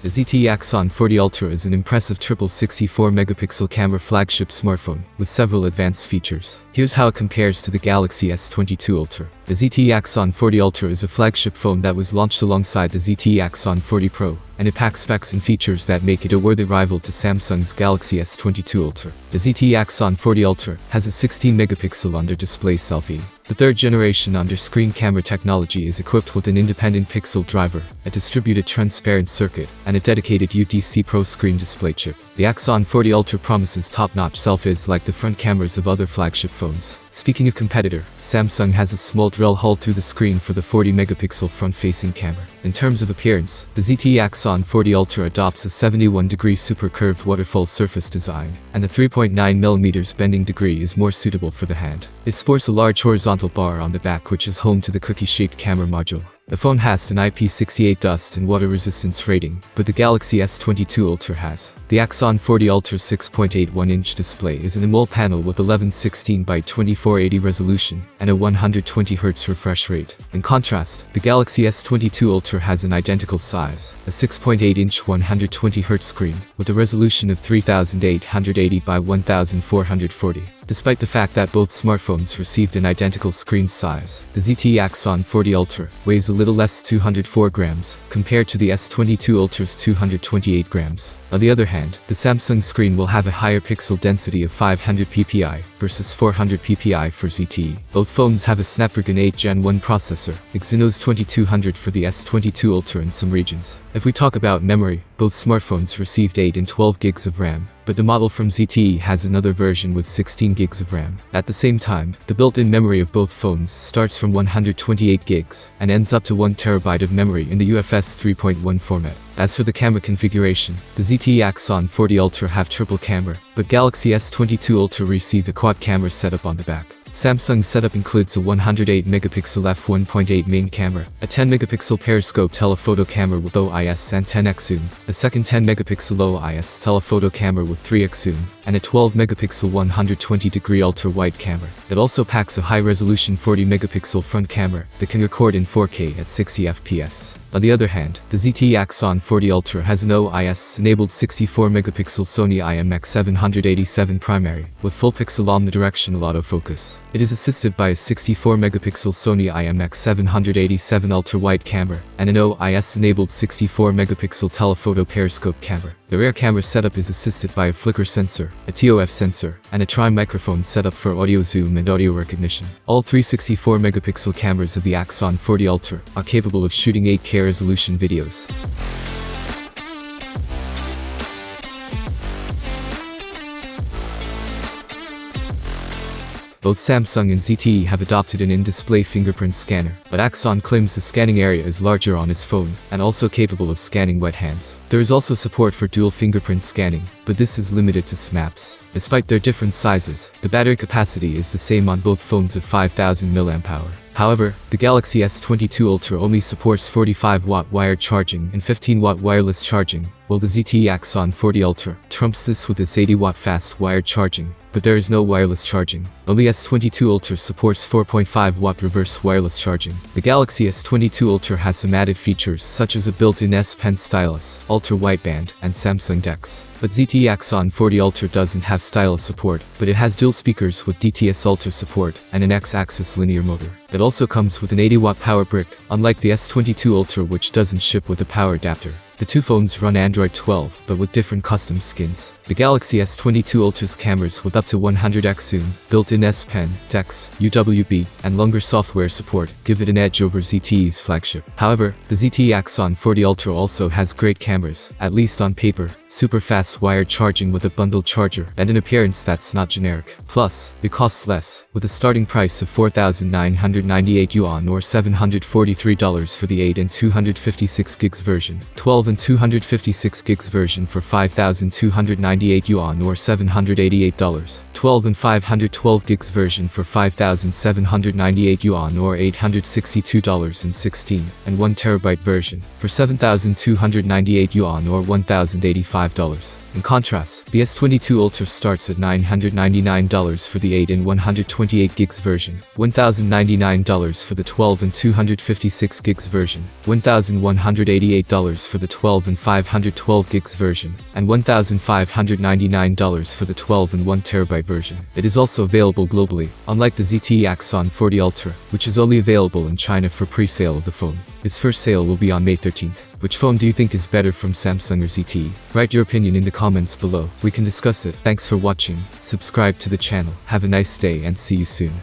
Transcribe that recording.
The ZTE Axon 40 Ultra is an impressive triple 64-megapixel camera flagship smartphone with several advanced features. Here's how it compares to the Galaxy S22 Ultra. The ZTE Axon 40 Ultra is a flagship phone that was launched alongside the ZTE Axon 40 Pro, and it packs specs and features that make it a worthy rival to Samsung's Galaxy S22 Ultra. The ZTE Axon 40 Ultra has a 16-megapixel under-display selfie. The third-generation under-screen camera technology is equipped with an independent pixel driver, a distributed transparent circuit, and a dedicated UTC Pro screen display chip. The Axon 40 Ultra promises top-notch selfies like the front cameras of other flagship phones. Speaking of competitor, Samsung has a small drill hole through the screen for the 40-megapixel front-facing camera. In terms of appearance, the ZTE Axon 40 Ultra adopts a 71-degree super curved waterfall surface design, and the 3.9mm bending degree is more suitable for the hand. It sports a large horizontal bar on the back which is home to the cookie-shaped camera module. The phone has an IP68 dust and water resistance rating, but the Galaxy S22 Ultra has. The Axon 40 Ultra's 6.81-inch display is an AMOLED panel with 1116 by 2480 resolution and a 120Hz refresh rate. In contrast, the Galaxy S22 Ultra has an identical size, a 6.8-inch 120Hz screen, with a resolution of 3880 by 1440. Despite the fact that both smartphones received an identical screen size, the ZTE Axon 40 Ultra weighs a little less 204 grams, compared to the S22 Ultra's 228 grams. On the other hand, the Samsung screen will have a higher pixel density of 500 ppi versus 400 ppi for ZTE. Both phones have a Snapdragon 8 Gen 1 processor, Exynos 2200 for the S22 Ultra in some regions. If we talk about memory, both smartphones received 8 and 12 gigs of RAM, but the model from ZTE has another version with 16 gigs of RAM. At the same time, the built-in memory of both phones starts from 128 gigs and ends up to 1 terabyte of memory in the UFS 3.1 format. As for the camera configuration, the ZTE Axon 40 Ultra have triple camera, but Galaxy S22 Ultra receive a quad camera setup on the back. Samsung's setup includes a 108-megapixel f1.8 main camera, a 10-megapixel periscope telephoto camera with OIS and 10x zoom, a second 10-megapixel OIS telephoto camera with 3x zoom, and a 12-megapixel 120-degree ultra-wide camera. It also packs a high-resolution 40-megapixel front camera that can record in 4K at 60 FPS. On the other hand, the ZTE Axon 40 Ultra has an OIS-enabled 64-megapixel Sony IMX787 primary, with full-pixel omnidirectional autofocus. It is assisted by a 64-megapixel Sony IMX787 ultra-wide camera, and an OIS-enabled 64-megapixel telephoto periscope camera. The rear camera setup is assisted by a flicker sensor, a TOF sensor, and a tri-microphone setup for audio zoom and audio recognition. All three 64-megapixel cameras of the Axon 40 Ultra are capable of shooting 8K resolution videos. Both Samsung and ZTE have adopted an in-display fingerprint scanner, but Axon claims the scanning area is larger on its phone and also capable of scanning wet hands. There is also support for dual fingerprint scanning, but this is limited to SMAPs. Despite their different sizes, the battery capacity is the same on both phones at 5000 mAh. However, the Galaxy S22 Ultra only supports 45-watt wired charging and 15-watt wireless charging, while the ZTE Axon 40 Ultra trumps this with its 80-watt fast wired charging, but there is no wireless charging. Only S22 Ultra supports 4.5-watt reverse wireless charging. The Galaxy S22 Ultra has some added features such as a built-in S Pen stylus, ultra-wideband, and Samsung DeX. But ZTE Axon 40 Ultra doesn't have stylus support, but it has dual speakers with DTS Ultra support and an X-axis linear motor. It also comes with an 80-watt power brick, unlike the S22 Ultra which doesn't ship with a power adapter. The two phones run Android 12, but with different custom skins. The Galaxy S22 Ultra's cameras with up to 100x zoom, built-in S Pen, DeX, UWB, and longer software support give it an edge over ZTE's flagship. However, the ZTE Axon 40 Ultra also has great cameras, at least on paper, super fast wired charging with a bundled charger, and an appearance that's not generic. Plus, it costs less, with a starting price of 4,998 yuan or $743 for the 8 and 256 gigs version, 12 and 256 gigs version for 5,298 yuan or $788, 12 and 512 gigs version for 5,798 yuan or $862.16, and 1 terabyte version for 7,298 yuan or $1,085. In contrast, the S22 Ultra starts at $999 for the 8 and 128 gigs version, $1,099 for the 12 and 256 gigs version, $1,188 for the 12 and 512 gigs version, and $1,599 for the 12 and 1 TB version. It is also available globally, unlike the ZTE Axon 40 Ultra, which is only available in China for pre-sale of the phone. Its first sale will be on May 13th. Which phone do you think is better from Samsung or ZTE? Write your opinion in the comments below. We can discuss it. Thanks for watching. Subscribe to the channel. Have a nice day and see you soon.